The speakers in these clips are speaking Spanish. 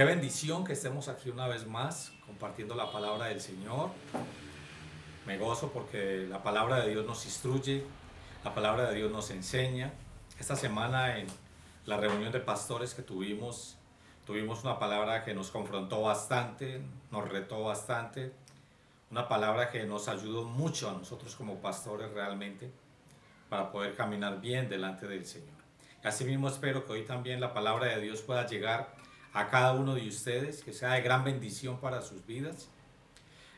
Qué bendición que estemos aquí una vez más compartiendo la palabra del Señor. Me gozo porque la palabra de Dios nos instruye, la palabra de Dios nos enseña. Esta semana en la reunión de pastores que tuvimos una palabra que nos confrontó bastante, nos retó bastante, una palabra que nos ayudó mucho a nosotros como pastores realmente para poder caminar bien delante del Señor. Asimismo espero que hoy también la palabra de Dios pueda llegar a cada uno de ustedes, que sea de gran bendición para sus vidas.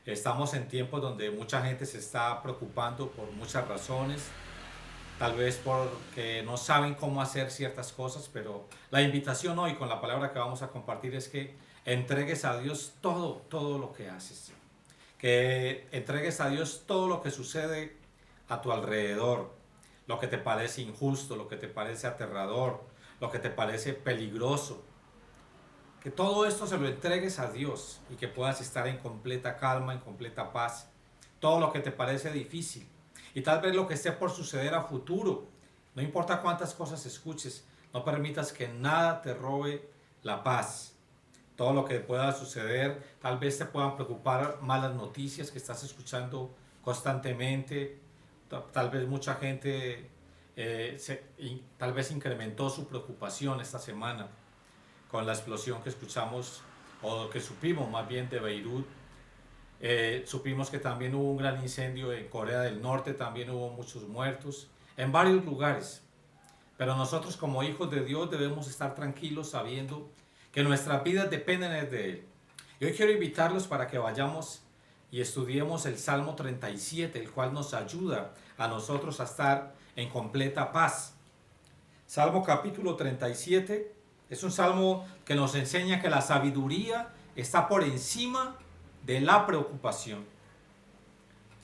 Estamos en tiempos donde mucha gente se está preocupando por muchas razones, tal vez porque no saben cómo hacer ciertas cosas, pero la invitación hoy con la palabra que vamos a compartir es que entregues a Dios todo lo que haces, que entregues a Dios todo lo que sucede a tu alrededor, lo que te parece injusto, lo que te parece aterrador, lo que te parece peligroso. Que todo esto se lo entregues a Dios y que puedas estar en completa calma, en completa paz. Todo lo que te parece difícil y tal vez lo que esté por suceder a futuro. No importa cuántas cosas escuches, no permitas que nada te robe la paz. Todo lo que pueda suceder, tal vez te puedan preocupar malas noticias que estás escuchando constantemente. Tal vez mucha gente tal vez incrementó su preocupación esta semana con la explosión que escuchamos o que supimos más bien de Beirut. Supimos que también hubo un gran incendio en Corea del Norte, también hubo muchos muertos en varios lugares. Pero nosotros como hijos de Dios debemos estar tranquilos sabiendo que nuestras vidas dependen de Él. Y hoy quiero invitarlos para que vayamos y estudiemos el Salmo 37, el cual nos ayuda a nosotros a estar en completa paz. Salmo capítulo 37 es un salmo que nos enseña que la sabiduría está por encima de la preocupación.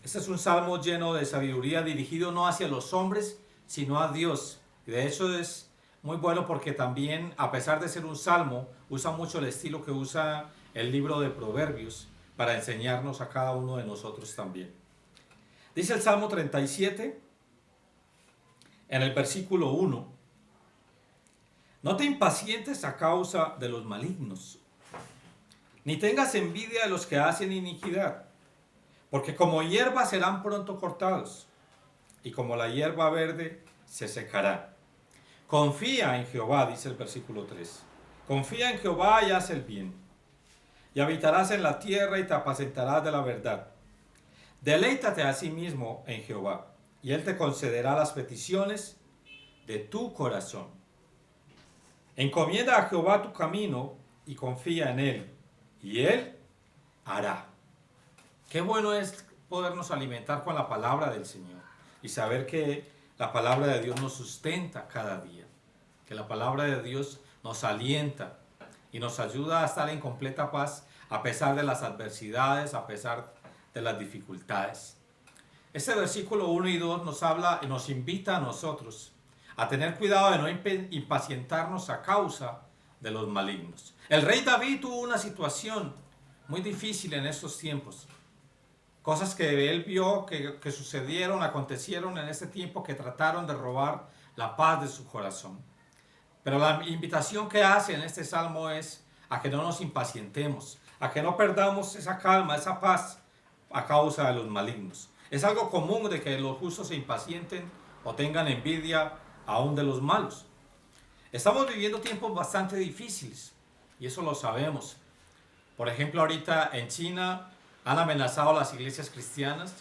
Este es un salmo lleno de sabiduría, dirigido no hacia los hombres, sino a Dios. Y de hecho es muy bueno porque también, a pesar de ser un salmo, usa mucho el estilo que usa el libro de Proverbios para enseñarnos a cada uno de nosotros también. Dice el Salmo 37, en el versículo 1, no te impacientes a causa de los malignos, ni tengas envidia de los que hacen iniquidad, porque como hierba serán pronto cortados, y como la hierba verde se secará. Confía en Jehová, dice el versículo 3. Confía en Jehová y haz el bien, y habitarás en la tierra y te apacentarás de la verdad. Deleítate a sí mismo en Jehová, y Él te concederá las peticiones de tu corazón. Encomienda a Jehová tu camino y confía en Él, y Él hará. Qué bueno es podernos alimentar con la palabra del Señor y saber que la palabra de Dios nos sustenta cada día, que la palabra de Dios nos alienta y nos ayuda a estar en completa paz a pesar de las adversidades, a pesar de las dificultades. Este versículo 1 y 2 nos habla y nos invita a nosotros a tener cuidado de no impacientarnos a causa de los malignos. El rey David tuvo una situación muy difícil en estos tiempos. Cosas que él vio que sucedieron, acontecieron en este tiempo, que trataron de robar la paz de su corazón. Pero la invitación que hace en este salmo es a que no nos impacientemos, a que no perdamos esa calma, esa paz a causa de los malignos. Es algo común de que los justos se impacienten o tengan envidia aún de los malos. Estamos viviendo tiempos bastante difíciles y eso lo sabemos. Por ejemplo, ahorita en China han amenazado a las iglesias cristianas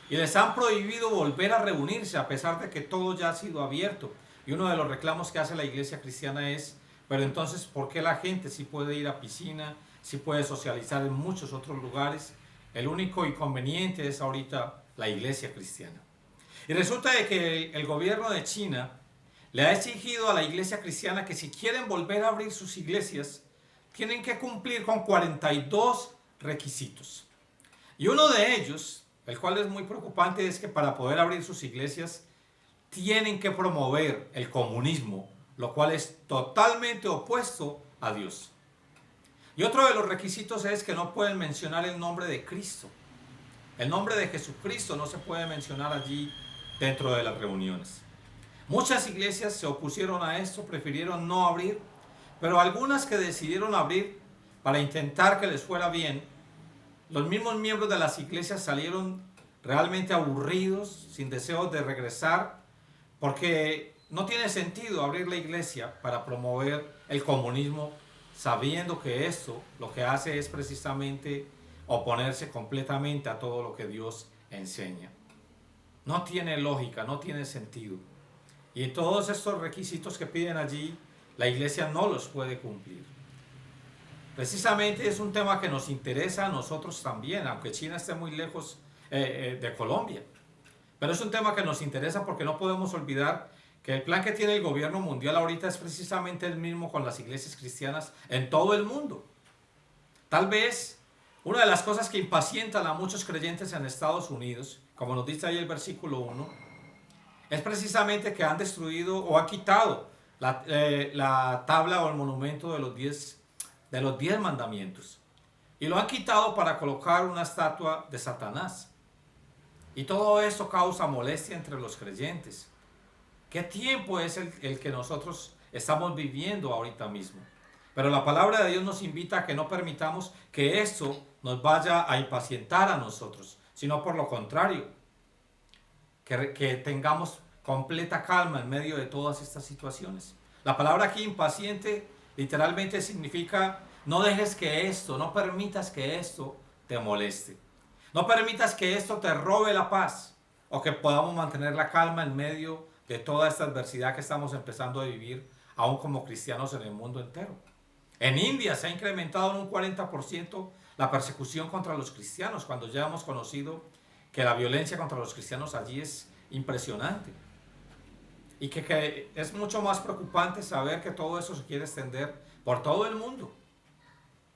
y les han prohibido volver a reunirse a pesar de que todo ya ha sido abierto. Y uno de los reclamos que hace la iglesia cristiana es, pero entonces, ¿por qué la gente sí puede ir a piscina, sí puede socializar en muchos otros lugares? El único inconveniente es ahorita la iglesia cristiana. Y resulta de que el gobierno de China le ha exigido a la iglesia cristiana que si quieren volver a abrir sus iglesias, tienen que cumplir con 42 requisitos. Y uno de ellos, el cual es muy preocupante, es que para poder abrir sus iglesias tienen que promover el comunismo, lo cual es totalmente opuesto a Dios. Y otro de los requisitos es que no pueden mencionar el nombre de Cristo. El nombre de Jesucristo no se puede mencionar allí dentro de las reuniones. Muchas iglesias se opusieron a esto, prefirieron no abrir, pero algunas que decidieron abrir para intentar que les fuera bien, los mismos miembros de las iglesias salieron realmente aburridos, sin deseos de regresar, porque no tiene sentido abrir la iglesia para promover el comunismo, sabiendo que esto lo que hace es precisamente oponerse completamente a todo lo que Dios enseña. No tiene lógica, no tiene sentido. Y todos estos requisitos que piden allí, la iglesia no los puede cumplir. Precisamente es un tema que nos interesa a nosotros también, aunque China esté muy lejos de Colombia. Pero es un tema que nos interesa porque no podemos olvidar que el plan que tiene el gobierno mundial ahorita es precisamente el mismo con las iglesias cristianas en todo el mundo. Tal vez una de las cosas que impacientan a muchos creyentes en Estados Unidos, como nos dice ahí el versículo 1, es precisamente que han destruido o han quitado la tabla o el monumento de los 10 mandamientos. Y lo han quitado para colocar una estatua de Satanás. Y todo esto causa molestia entre los creyentes. ¿Qué tiempo es el que nosotros estamos viviendo ahorita mismo? Pero la palabra de Dios nos invita a que no permitamos que esto nos vaya a impacientar a nosotros, sino por lo contrario, que tengamos completa calma en medio de todas estas situaciones. La palabra aquí impaciente literalmente significa no dejes que esto, no permitas que esto te moleste. No permitas que esto te robe la paz o que podamos mantener la calma en medio de toda esta adversidad que estamos empezando a vivir aún como cristianos en el mundo entero. En India se ha incrementado en un 40% la persecución contra los cristianos, cuando ya hemos conocido que la violencia contra los cristianos allí es impresionante. Y que es mucho más preocupante saber que todo eso se quiere extender por todo el mundo.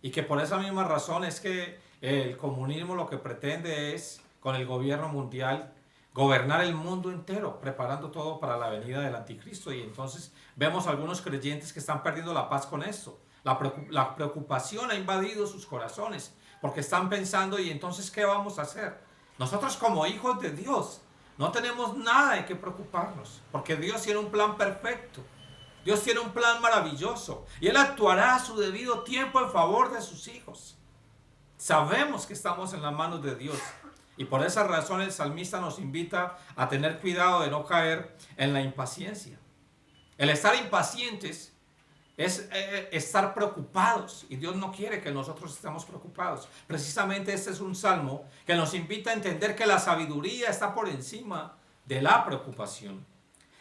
Y que por esa misma razón es que el comunismo lo que pretende es, con el gobierno mundial, gobernar el mundo entero, preparando todo para la venida del anticristo. Y entonces vemos algunos creyentes que están perdiendo la paz con esto. La preocupación ha invadido sus corazones, porque están pensando, ¿y entonces qué vamos a hacer? Nosotros como hijos de Dios no tenemos nada de qué preocuparnos, porque Dios tiene un plan perfecto. Dios tiene un plan maravilloso y Él actuará a su debido tiempo en favor de sus hijos. Sabemos que estamos en las manos de Dios y por esa razón el salmista nos invita a tener cuidado de no caer en la impaciencia. El estar impacientes es estar preocupados y Dios no quiere que nosotros estemos preocupados. Precisamente este es un salmo que nos invita a entender que la sabiduría está por encima de la preocupación.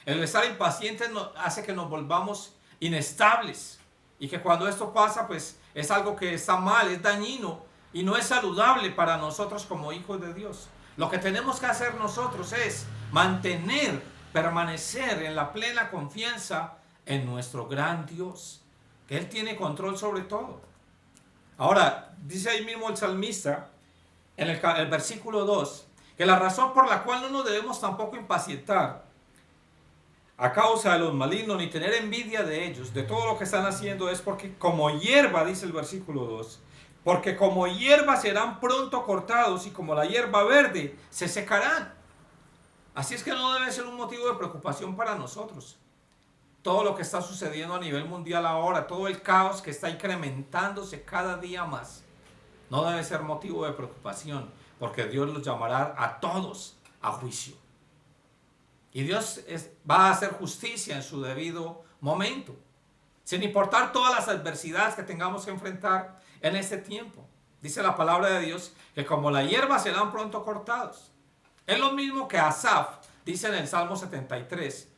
El estar impacientes hace que nos volvamos inestables y que cuando esto pasa pues es algo que está mal, es dañino y no es saludable para nosotros como hijos de Dios. Lo que tenemos que hacer nosotros es permanecer en la plena confianza en nuestro gran Dios, que Él tiene control sobre todo. Ahora, dice ahí mismo el salmista, en el versículo 2, que la razón por la cual no nos debemos tampoco impacientar a causa de los malignos, ni tener envidia de ellos, de todo lo que están haciendo, es porque como hierba, dice el versículo 2, porque como hierba serán pronto cortados y como la hierba verde se secarán. Así es que no debe ser un motivo de preocupación para nosotros. Todo lo que está sucediendo a nivel mundial ahora, todo el caos que está incrementándose cada día más, no debe ser motivo de preocupación, porque Dios los llamará a todos a juicio. Y Dios va a hacer justicia en su debido momento, sin importar todas las adversidades que tengamos que enfrentar en este tiempo. Dice la palabra de Dios que como la hierba serán pronto cortados. Es lo mismo que Asaf dice en el Salmo 73,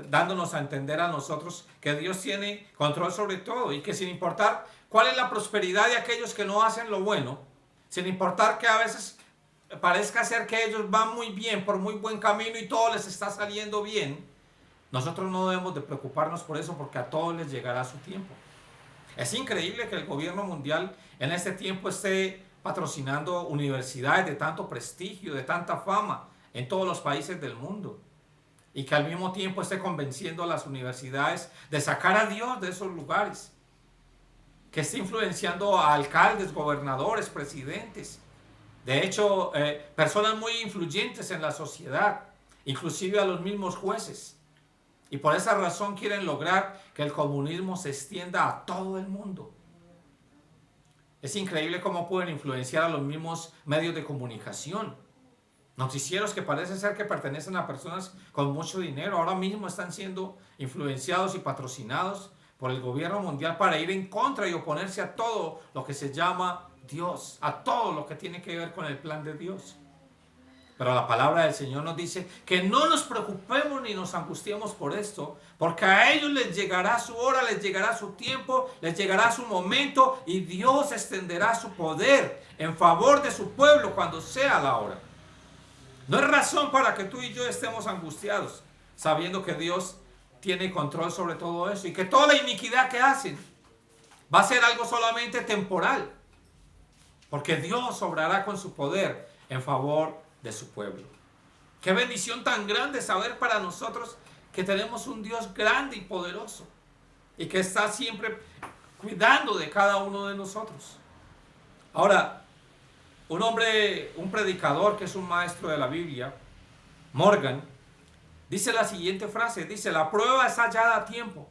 dándonos a entender a nosotros que Dios tiene control sobre todo y que sin importar cuál es la prosperidad de aquellos que no hacen lo bueno, sin importar que a veces parezca ser que ellos van muy bien, por muy buen camino y todo les está saliendo bien, nosotros no debemos de preocuparnos por eso porque a todos les llegará su tiempo. Es increíble que el gobierno mundial en este tiempo esté patrocinando universidades de tanto prestigio, de tanta fama en todos los países del mundo. Y que al mismo tiempo esté convenciendo a las universidades de sacar a Dios de esos lugares. Que esté influenciando a alcaldes, gobernadores, presidentes. De hecho, personas muy influyentes en la sociedad. Inclusive a los mismos jueces. Y por esa razón quieren lograr que el comunismo se extienda a todo el mundo. Es increíble cómo pueden influenciar a los mismos medios de comunicación. Noticieros que parece ser que pertenecen a personas con mucho dinero, ahora mismo están siendo influenciados y patrocinados por el gobierno mundial para ir en contra y oponerse a todo lo que se llama Dios, a todo lo que tiene que ver con el plan de Dios. Pero la palabra del Señor nos dice que no nos preocupemos ni nos angustiemos por esto, porque a ellos les llegará su hora, les llegará su tiempo, les llegará su momento y Dios extenderá su poder en favor de su pueblo cuando sea la hora. No es razón para que tú y yo estemos angustiados, sabiendo que Dios tiene control sobre todo eso y que toda la iniquidad que hacen va a ser algo solamente temporal, porque Dios obrará con su poder en favor de su pueblo. Qué bendición tan grande saber para nosotros que tenemos un Dios grande y poderoso y que está siempre cuidando de cada uno de nosotros. Ahora, un predicador que es un maestro de la Biblia, Morgan, dice la siguiente frase, dice: la prueba es hallada a tiempo.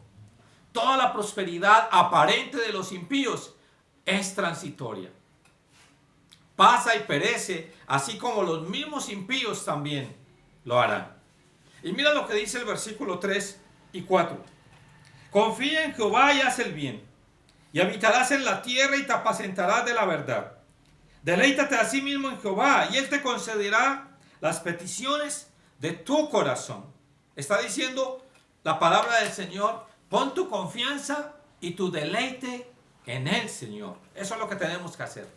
Toda la prosperidad aparente de los impíos es transitoria. Pasa y perece, así como los mismos impíos también lo harán. Y mira lo que dice el versículo 3 y 4. Confía en Jehová y haz el bien, y habitarás en la tierra y te apacentarás de la verdad. Deleítate a sí mismo en Jehová, y Él te concederá las peticiones de tu corazón. Está diciendo la palabra del Señor: pon tu confianza y tu deleite en el Señor. Eso es lo que tenemos que hacer.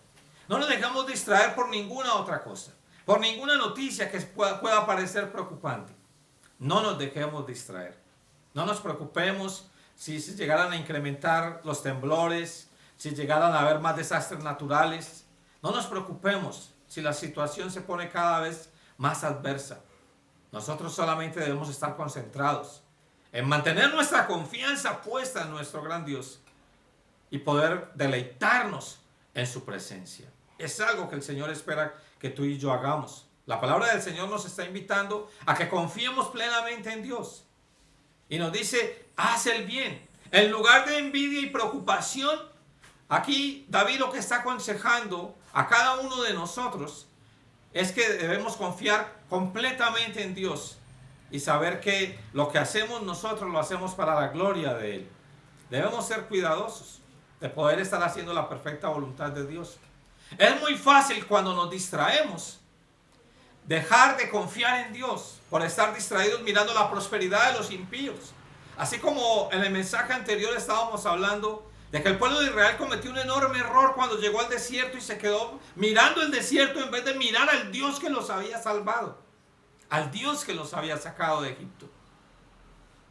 No nos dejamos distraer por ninguna otra cosa, por ninguna noticia que pueda parecer preocupante. No nos dejemos distraer. No nos preocupemos si se llegaran a incrementar los temblores, si llegaran a haber más desastres naturales. No nos preocupemos si la situación se pone cada vez más adversa. Nosotros solamente debemos estar concentrados en mantener nuestra confianza puesta en nuestro gran Dios y poder deleitarnos en su presencia. Es algo que el Señor espera que tú y yo hagamos. La palabra del Señor nos está invitando a que confiemos plenamente en Dios. Y nos dice: haz el bien. En lugar de envidia y preocupación, aquí David lo que está aconsejando a cada uno de nosotros es que debemos confiar completamente en Dios y saber que lo que hacemos nosotros lo hacemos para la gloria de Él. Debemos ser cuidadosos de poder estar haciendo la perfecta voluntad de Dios. Es muy fácil cuando nos distraemos dejar de confiar en Dios por estar distraídos mirando la prosperidad de los impíos. Así como en el mensaje anterior estábamos hablando de que el pueblo de Israel cometió un enorme error cuando llegó al desierto y se quedó mirando el desierto en vez de mirar al Dios que los había salvado, al Dios que los había sacado de Egipto.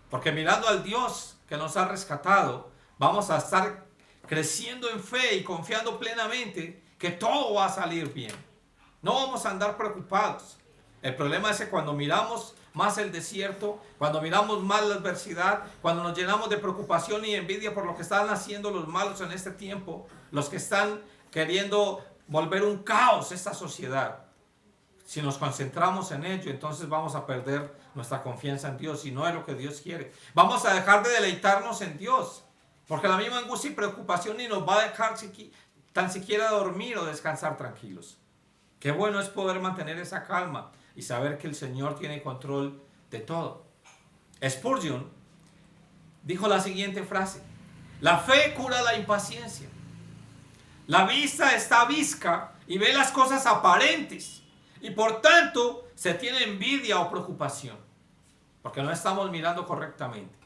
Porque mirando al Dios que nos ha rescatado, vamos a estar creciendo en fe y confiando plenamente que todo va a salir bien. No vamos a andar preocupados. El problema es que cuando miramos más el desierto, cuando miramos más la adversidad, cuando nos llenamos de preocupación y envidia por lo que están haciendo los malos en este tiempo, los que están queriendo volver un caos esta sociedad, si nos concentramos en ello, entonces vamos a perder nuestra confianza en Dios y no es lo que Dios quiere. Vamos a dejar de deleitarnos en Dios, porque la misma angustia y preocupación ni nos va a dejar tan siquiera dormir o descansar tranquilos. Qué bueno es poder mantener esa calma y saber que el Señor tiene control de todo. Spurgeon dijo la siguiente frase: la fe cura la impaciencia. La vista está visca y ve las cosas aparentes, y por tanto se tiene envidia o preocupación, porque no estamos mirando correctamente.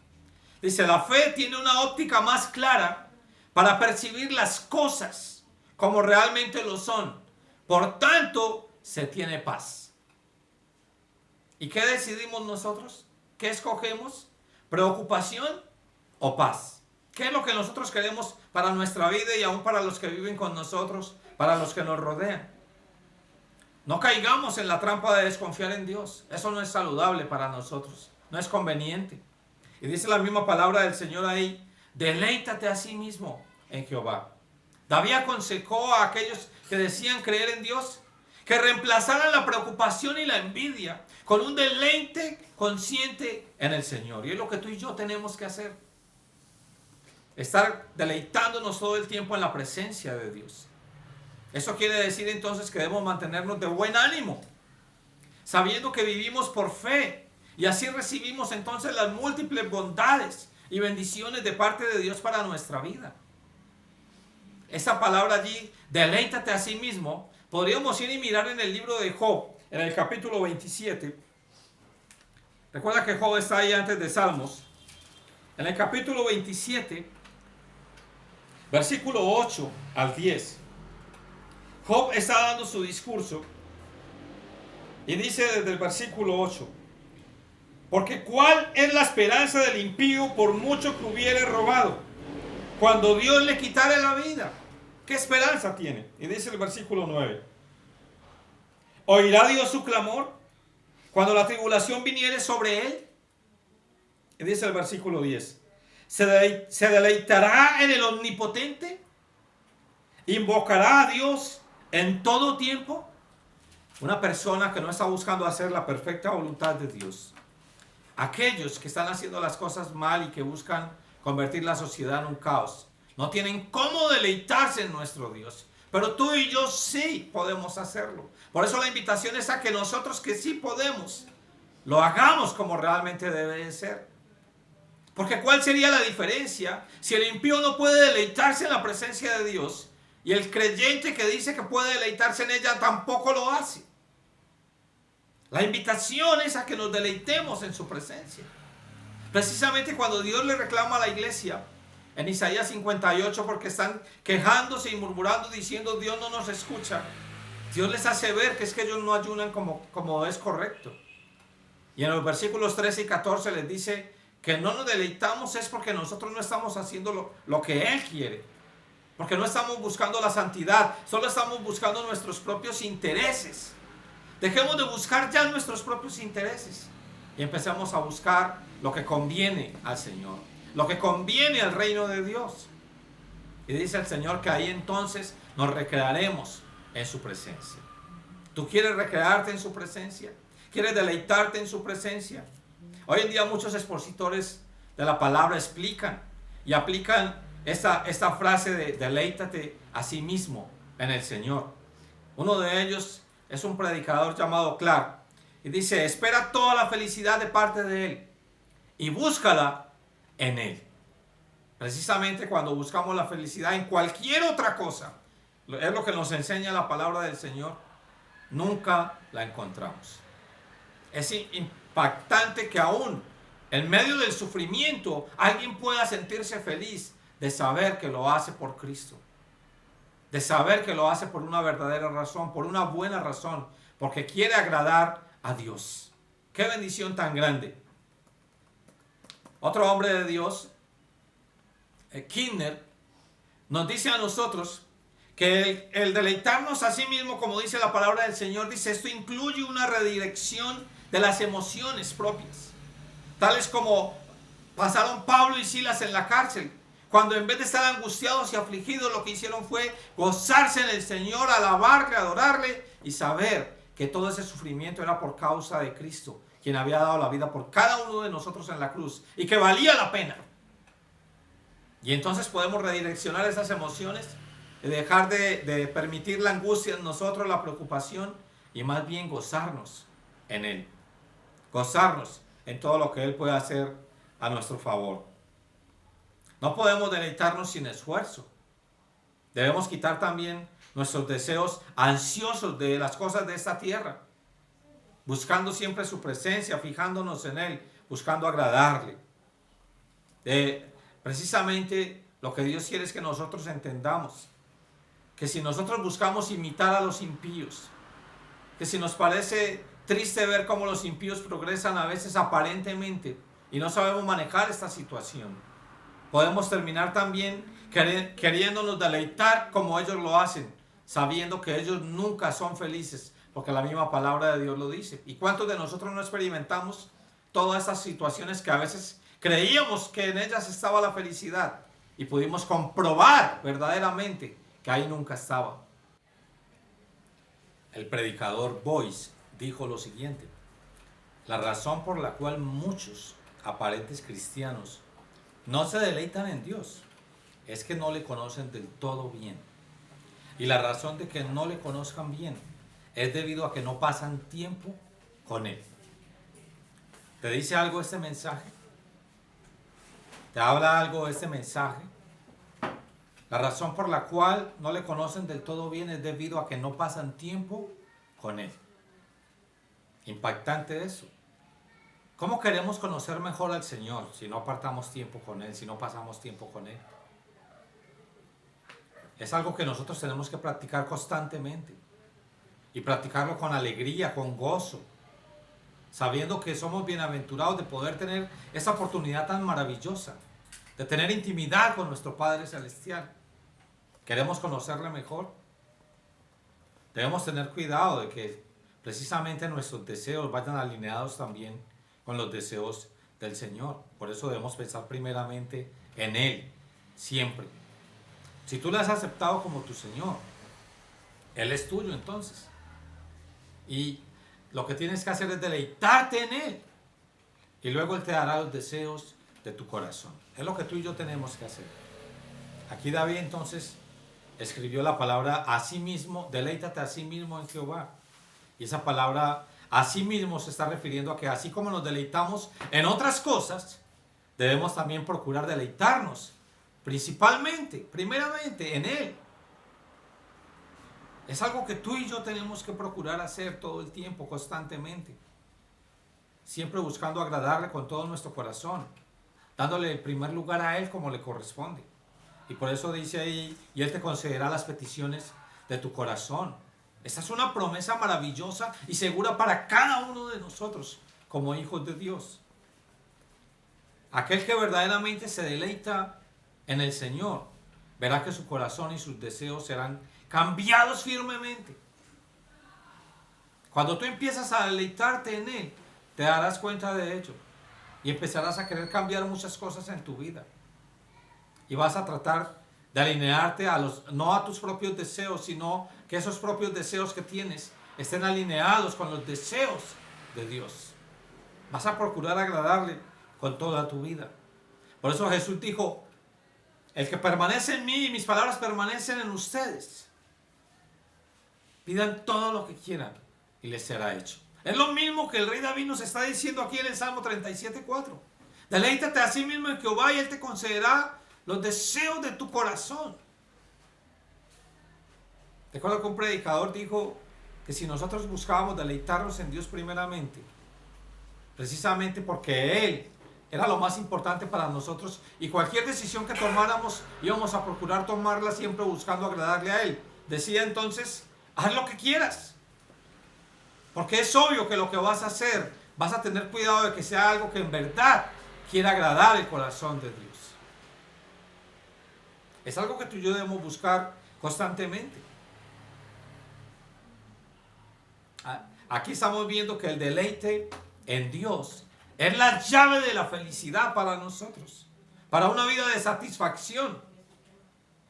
Dice: la fe tiene una óptica más clara para percibir las cosas como realmente lo son. Por tanto, se tiene paz. ¿Y qué decidimos nosotros? ¿Qué escogemos? ¿Preocupación o paz? ¿Qué es lo que nosotros queremos para nuestra vida y aún para los que viven con nosotros, para los que nos rodean? No caigamos en la trampa de desconfiar en Dios. Eso no es saludable para nosotros, no es conveniente. Y dice la misma palabra del Señor ahí: deleítate a sí mismo en Jehová. David aconsejó a aquellos que decían creer en Dios que reemplazaran la preocupación y la envidia con un deleite consciente en el Señor. Y es lo que tú y yo tenemos que hacer. estar deleitándonos todo el tiempo en la presencia de Dios. Eso quiere decir entonces que debemos mantenernos de buen ánimo, sabiendo que vivimos por fe, y así recibimos entonces las múltiples bondades y bendiciones de parte de Dios para nuestra vida. Esa palabra allí, deleítate a sí mismo, podríamos ir y mirar en el libro de Job, en el capítulo 27. Recuerda que Job está ahí antes de Salmos. En el capítulo 27, versículo 8 al 10. Job está dando su discurso y dice desde el versículo 8: porque ¿cuál es la esperanza del impío por mucho que hubiere robado, cuando Dios le quitare la vida? ¿Qué esperanza tiene? Y dice el versículo 9: ¿oirá Dios su clamor cuando la tribulación viniere sobre él? Y dice el versículo 10: ¿se deleitará en el Omnipotente? ¿Invocará a Dios en todo tiempo? Una persona que no está buscando hacer la perfecta voluntad de Dios, aquellos que están haciendo las cosas mal y que buscan convertir la sociedad en un caos, no tienen cómo deleitarse en nuestro Dios. Pero tú y yo sí podemos hacerlo. Por eso la invitación es a que nosotros que sí podemos, lo hagamos como realmente debe de ser. Porque ¿cuál sería la diferencia si el impío no puede deleitarse en la presencia de Dios y el creyente que dice que puede deleitarse en ella tampoco lo hace? La invitación es a que nos deleitemos en su presencia. Precisamente cuando Dios le reclama a la iglesia en Isaías 58, porque están quejándose y murmurando diciendo Dios no nos escucha, Dios les hace ver que es que ellos no ayunan como es correcto. Y en los versículos 13 y 14 les dice que no nos deleitamos es porque nosotros no estamos haciendo lo que Él quiere, porque no estamos buscando la santidad, solo estamos buscando nuestros propios intereses. Dejemos de buscar ya nuestros propios intereses y empecemos a buscar lo que conviene al Señor, lo que conviene al reino de Dios. Y dice el Señor que ahí entonces nos recrearemos en su presencia. ¿Tú quieres recrearte en su presencia? ¿Quieres deleitarte en su presencia? Hoy en día muchos expositores de la palabra explican y aplican esta frase de deleítate a sí mismo en el Señor. Uno de ellos es un predicador llamado Clark y dice: espera toda la felicidad de parte de Él y búscala en Él. Precisamente cuando buscamos la felicidad en cualquier otra cosa, es lo que nos enseña la palabra del Señor, nunca la encontramos. Es impactante que aún en medio del sufrimiento alguien pueda sentirse feliz de saber que lo hace por Cristo, de saber que lo hace por una verdadera razón, por una buena razón, porque quiere agradar a Dios. ¡Qué bendición tan grande! Otro hombre de Dios, Kinner, nos dice a nosotros que el deleitarnos a sí mismo, como dice la palabra del Señor, dice, esto incluye una redirección de las emociones propias, tales como pasaron Pablo y Silas en la cárcel, cuando en vez de estar angustiados y afligidos, lo que hicieron fue gozarse en el Señor, alabarle, adorarle y saber que todo ese sufrimiento era por causa de Cristo, quien había dado la vida por cada uno de nosotros en la cruz y que valía la pena. Y entonces podemos redireccionar esas emociones y dejar de permitir la angustia en nosotros, la preocupación, y más bien gozarnos en Él, gozarnos en todo lo que Él puede hacer a nuestro favor. No podemos deleitarnos sin esfuerzo. Debemos quitar también nuestros deseos ansiosos de las cosas de esta tierra, buscando siempre su presencia, fijándonos en Él, buscando agradarle. Precisamente lo que Dios quiere es que nosotros entendamos que si nosotros buscamos imitar a los impíos, que si nos parece triste ver cómo los impíos progresan a veces aparentemente y no sabemos manejar esta situación, podemos terminar también queriéndonos deleitar como ellos lo hacen, sabiendo que ellos nunca son felices, porque la misma palabra de Dios lo dice. ¿Y cuántos de nosotros no experimentamos todas esas situaciones que a veces creíamos que en ellas estaba la felicidad y pudimos comprobar verdaderamente que ahí nunca estaba? El predicador Boyce dijo lo siguiente: la razón por la cual muchos aparentes cristianos no se deleitan en Dios es que no le conocen del todo bien. Y la razón de que no le conozcan bien es debido a que no pasan tiempo con Él. ¿Te dice algo este mensaje? ¿Te habla algo este mensaje? La razón por la cual no le conocen del todo bien es debido a que no pasan tiempo con Él. Impactante eso. ¿Cómo queremos conocer mejor al Señor si no apartamos tiempo con Él, si no pasamos tiempo con Él? Es algo que nosotros tenemos que practicar constantemente. Y practicarlo con alegría, con gozo. Sabiendo que somos bienaventurados de poder tener esa oportunidad tan maravillosa. De tener intimidad con nuestro Padre Celestial. ¿Queremos conocerle mejor? Debemos tener cuidado de que precisamente nuestros deseos vayan alineados también con los deseos del Señor. Por eso debemos pensar primeramente en Él, siempre. Si tú le has aceptado como tu Señor, Él es tuyo entonces. Y lo que tienes que hacer es deleitarte en Él. Y luego Él te dará los deseos de tu corazón. Es lo que tú y yo tenemos que hacer. Aquí David entonces escribió la palabra a sí mismo, deleítate a sí mismo en Jehová. Y esa palabra a sí mismo se está refiriendo a que así como nos deleitamos en otras cosas, debemos también procurar deleitarnos, principalmente, primeramente, en Él. Es algo que tú y yo tenemos que procurar hacer todo el tiempo, constantemente. Siempre buscando agradarle con todo nuestro corazón, dándole el primer lugar a Él como le corresponde. Y por eso dice ahí, y Él te concederá las peticiones de tu corazón. Esta es una promesa maravillosa y segura para cada uno de nosotros como hijos de Dios. Aquel que verdaderamente se deleita en el Señor, verá que su corazón y sus deseos serán cambiados firmemente. Cuando tú empiezas a deleitarte en Él, te darás cuenta de ello y empezarás a querer cambiar muchas cosas en tu vida. Y vas a tratar de alinearte no a tus propios deseos, sino que esos propios deseos que tienes estén alineados con los deseos de Dios. Vas a procurar agradarle con toda tu vida. Por eso Jesús dijo, el que permanece en mí y mis palabras permanecen en ustedes, pidan todo lo que quieran y les será hecho. Es lo mismo que el rey David nos está diciendo aquí en el Salmo 37:4. Deleítate a sí mismo en Jehová y Él te concederá los deseos de tu corazón. Recuerdo que un predicador dijo que si nosotros buscábamos deleitarnos en Dios primeramente, precisamente porque Él era lo más importante para nosotros y cualquier decisión que tomáramos íbamos a procurar tomarla siempre buscando agradarle a Él. Decía entonces, haz lo que quieras, porque es obvio que lo que vas a hacer, vas a tener cuidado de que sea algo que en verdad quiera agradar el corazón de Dios. Es algo que tú y yo debemos buscar constantemente. Aquí estamos viendo que el deleite en Dios es la llave de la felicidad para nosotros, para una vida de satisfacción.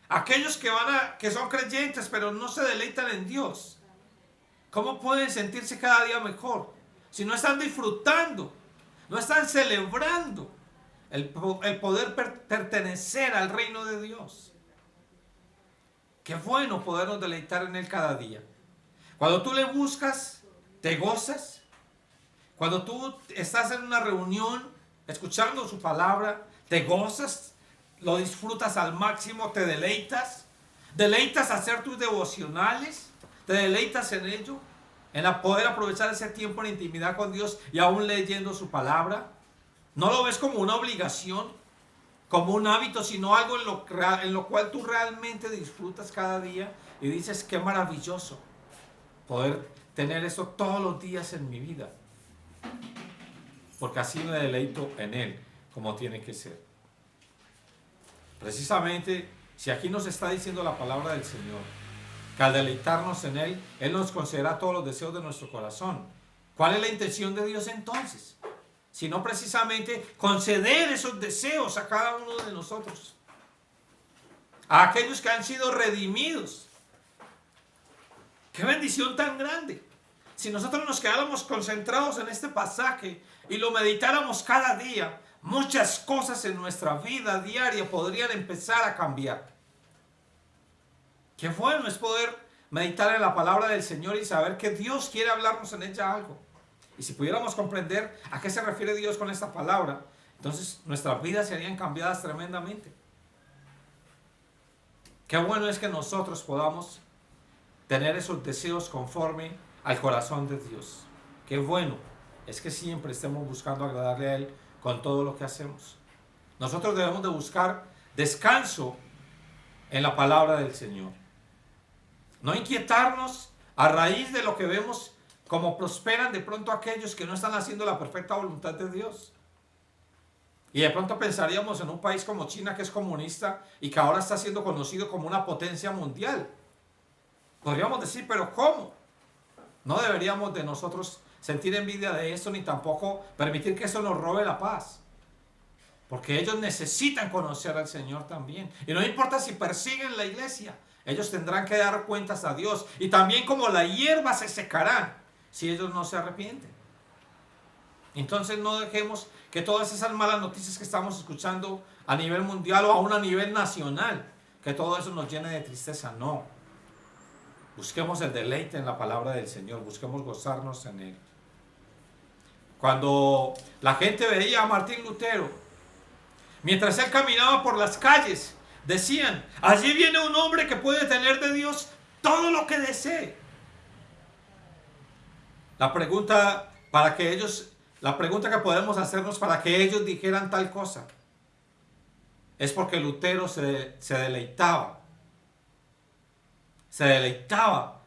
Aquellos que son creyentes pero no se deleitan en Dios, ¿cómo pueden sentirse cada día mejor si no están disfrutando, no están celebrando el poder pertenecer al reino de Dios? Qué bueno podernos deleitar en Él cada día. Cuando tú le buscas, te gozas. Cuando tú estás en una reunión escuchando su palabra, te gozas, lo disfrutas al máximo, te deleitas. Deleitas hacer tus devocionales, te deleitas en ello, en poder aprovechar ese tiempo en intimidad con Dios y aún leyendo su palabra. No lo ves como una obligación, como un hábito, sino algo en lo cual tú realmente disfrutas cada día y dices, qué maravilloso poder tener eso todos los días en mi vida, porque así me deleito en Él como tiene que ser. Precisamente, si aquí nos está diciendo la palabra del Señor, que al deleitarnos en Él, Él nos concederá todos los deseos de nuestro corazón. ¿Cuál es la intención de Dios entonces? Sino precisamente conceder esos deseos a cada uno de nosotros, a aquellos que han sido redimidos. ¡Qué bendición tan grande! Si nosotros nos quedáramos concentrados en este pasaje y lo meditáramos cada día, muchas cosas en nuestra vida diaria podrían empezar a cambiar. Qué bueno es poder meditar en la palabra del Señor y saber que Dios quiere hablarnos en ella algo. Y si pudiéramos comprender a qué se refiere Dios con esta palabra, entonces nuestras vidas serían cambiadas tremendamente. Qué bueno es que nosotros podamos tener esos deseos conforme al corazón de Dios. Qué bueno es que siempre estemos buscando agradarle a Él con todo lo que hacemos. Nosotros debemos de buscar descanso en la palabra del Señor. No inquietarnos a raíz de lo que vemos como prosperan de pronto aquellos que no están haciendo la perfecta voluntad de Dios. Y de pronto pensaríamos en un país como China, que es comunista y que ahora está siendo conocido como una potencia mundial. Podríamos decir, pero ¿cómo? No deberíamos de nosotros sentir envidia de esto, ni tampoco permitir que eso nos robe la paz. Porque ellos necesitan conocer al Señor también. Y no importa si persiguen la iglesia, ellos tendrán que dar cuentas a Dios. Y también como la hierba se secarán si ellos no se arrepienten. Entonces no dejemos que todas esas malas noticias que estamos escuchando a nivel mundial o aún a nivel nacional, que todo eso nos llene de tristeza. No. Busquemos el deleite en la palabra del Señor. Busquemos gozarnos en Él. Cuando la gente veía a Martín Lutero, mientras él caminaba por las calles, decían, allí viene un hombre que puede tener de Dios todo lo que desee. La pregunta que podemos hacernos para que ellos dijeran tal cosa es porque Lutero se deleitaba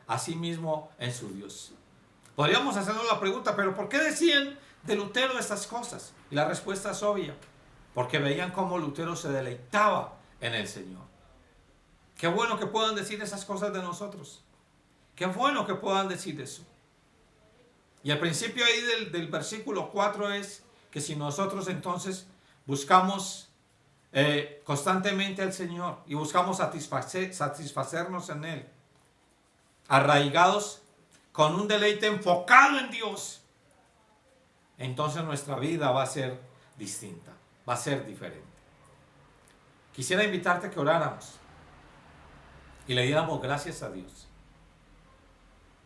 a sí mismo en su Dios. Podríamos hacernos la pregunta, pero ¿por qué decían de Lutero estas cosas? Y la respuesta es obvia, porque veían cómo Lutero se deleitaba en el Señor. Qué bueno que puedan decir esas cosas de nosotros. Qué bueno que puedan decir eso. Y al principio ahí del versículo 4 es que si nosotros entonces buscamos constantemente al Señor y buscamos satisfacernos en Él, arraigados con un deleite enfocado en Dios, entonces nuestra vida va a ser distinta, va a ser diferente. Quisiera invitarte a que oráramos y le diéramos gracias a Dios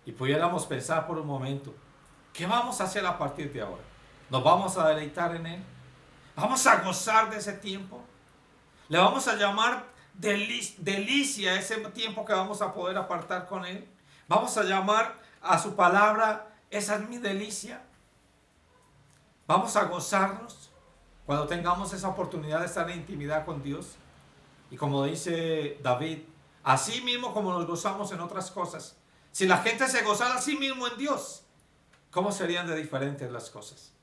y pudiéramos pensar por un momento, ¿qué vamos a hacer a partir de ahora? ¿Nos vamos a deleitar en Él? ¿Vamos a gozar de ese tiempo? ¿Le vamos a llamar delicia ese tiempo que vamos a poder apartar con Él? ¿Vamos a llamar a su palabra, esa es mi delicia? ¿Vamos a gozarnos cuando tengamos esa oportunidad de estar en intimidad con Dios? Y como dice David, así mismo como nos gozamos en otras cosas, si la gente se gozara a sí mismo en Dios, ¿cómo serían de diferentes las cosas?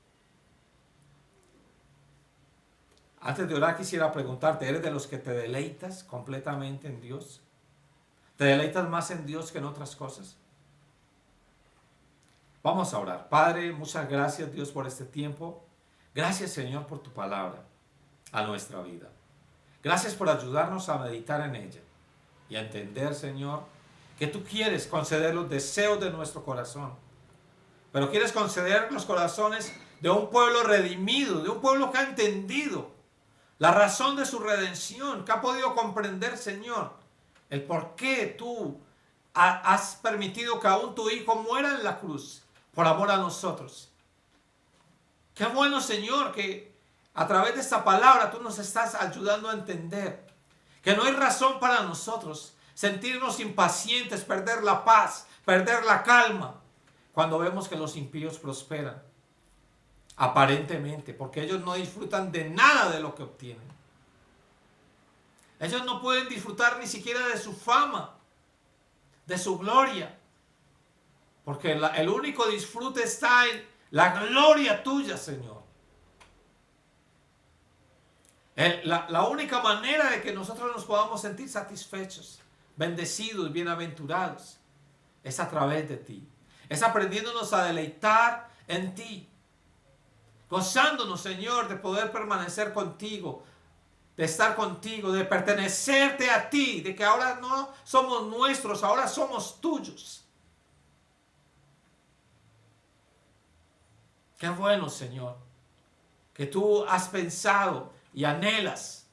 Antes de orar quisiera preguntarte, ¿eres de los que te deleitas completamente en Dios? ¿Te deleitas más en Dios que en otras cosas? Vamos a orar. Padre, muchas gracias Dios por este tiempo. Gracias Señor por tu palabra a nuestra vida. Gracias por ayudarnos a meditar en ella y a entender, Señor, que tú quieres conceder los deseos de nuestro corazón. Pero quieres conceder los corazones de un pueblo redimido, de un pueblo que ha entendido la razón de su redención, que ha podido comprender, Señor, el por qué tú has permitido que aún tu Hijo muera en la cruz por amor a nosotros. Qué bueno, Señor, que a través de esta palabra tú nos estás ayudando a entender que no hay razón para nosotros sentirnos impacientes, perder la paz, perder la calma, cuando vemos que los impíos prosperan, aparentemente, porque ellos no disfrutan de nada de lo que obtienen. Ellos no pueden disfrutar ni siquiera de su fama, de su gloria, porque el único disfrute está en la gloria tuya, Señor. La única manera de que nosotros nos podamos sentir satisfechos, bendecidos, bienaventurados, es a través de ti. Es aprendiéndonos a deleitar en ti. Gozándonos, Señor, de poder permanecer contigo, de estar contigo, de pertenecerte a ti, de que ahora no somos nuestros, ahora somos tuyos. Qué bueno, Señor, que tú has pensado y anhelas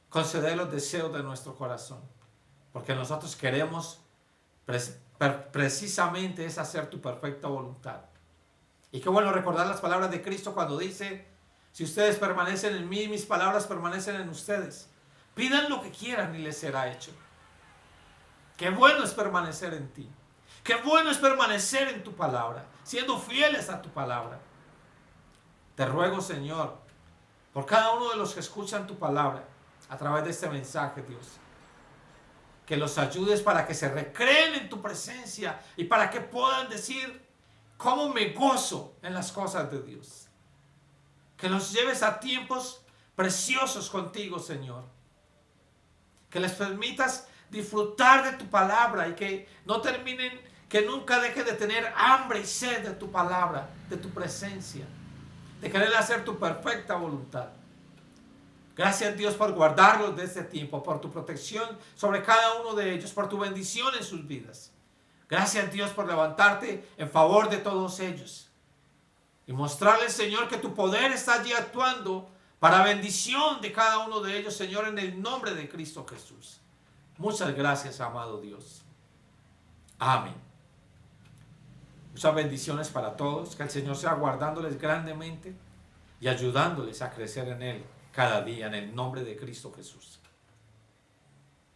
conceder los deseos de nuestro corazón. Porque nosotros queremos precisamente es hacer tu perfecta voluntad. Y qué bueno recordar las palabras de Cristo cuando dice: si ustedes permanecen en mí, mis palabras permanecen en ustedes. Pidan lo que quieran y les será hecho. Qué bueno es permanecer en ti. Qué bueno es permanecer en tu palabra, siendo fieles a tu palabra. Te ruego, Señor, por cada uno de los que escuchan tu palabra a través de este mensaje, Dios, que los ayudes para que se recreen en tu presencia y para que puedan decir: cómo me gozo en las cosas de Dios. Que los lleves a tiempos preciosos contigo, Señor. Que les permitas disfrutar de tu palabra y que no terminen, que nunca dejen de tener hambre y sed de tu palabra, de tu presencia, de querer hacer tu perfecta voluntad. Gracias, Dios, por guardarlos de este tiempo, por tu protección sobre cada uno de ellos, por tu bendición en sus vidas. Gracias, Dios, por levantarte en favor de todos ellos y mostrarles, Señor, que tu poder está allí actuando para bendición de cada uno de ellos, Señor, en el nombre de Cristo Jesús. Muchas gracias, amado Dios. Amén. Muchas bendiciones para todos. Que el Señor sea guardándoles grandemente y ayudándoles a crecer en Él cada día, en el nombre de Cristo Jesús.